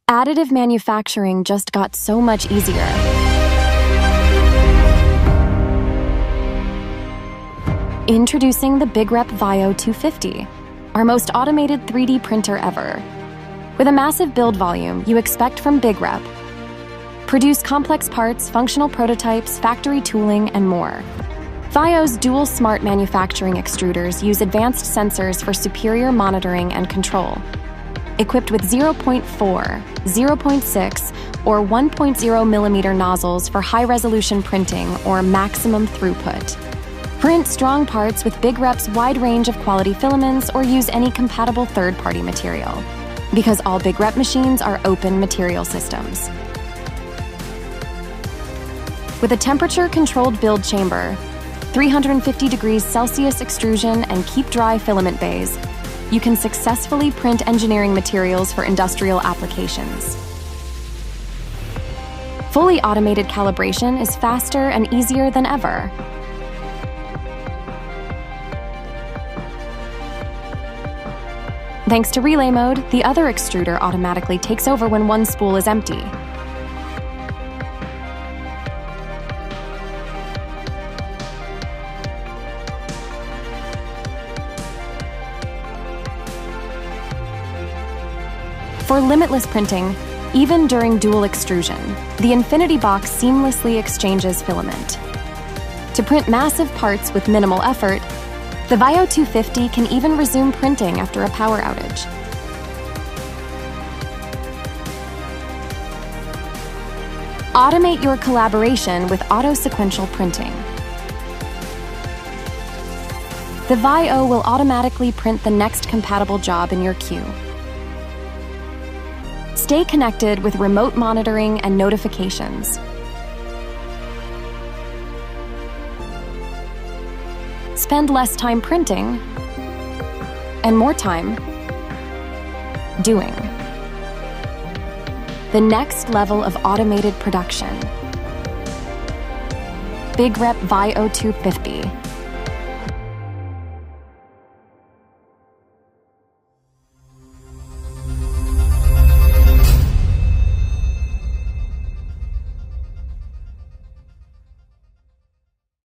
Additive manufacturing just got so much easier. Introducing the BigRep VIIO 250, our most automated 3D printer ever. With a massive build volume you expect from BigRep, produce complex parts, functional prototypes, factory tooling, and more. VIIO's dual smart manufacturing extruders use advanced sensors for superior monitoring and control. Equipped with 0.4, 0.6, or 1.0 millimeter nozzles for high-resolution printing or maximum throughput. Print strong parts with BigRep's wide range of quality filaments or use any compatible third-party material, because all BigRep machines are open material systems. With a temperature-controlled build chamber, 350 degrees Celsius extrusion, and keep-dry filament bays, you can successfully print engineering materials for industrial applications. Fully automated calibration is faster and easier than ever. Thanks to relay mode, the other extruder automatically takes over when one spool is empty. For limitless printing, even during dual extrusion, the Infinity Box seamlessly exchanges filament. To print massive parts with minimal effort, the VIIO 250 can even resume printing after a power outage. Automate your collaboration with auto-sequential printing. The VIIO will automatically print the next compatible job in your queue. Stay connected with remote monitoring and notifications. Spend less time printing and more time doing. The next level of automated production. BigRep VIIO 250.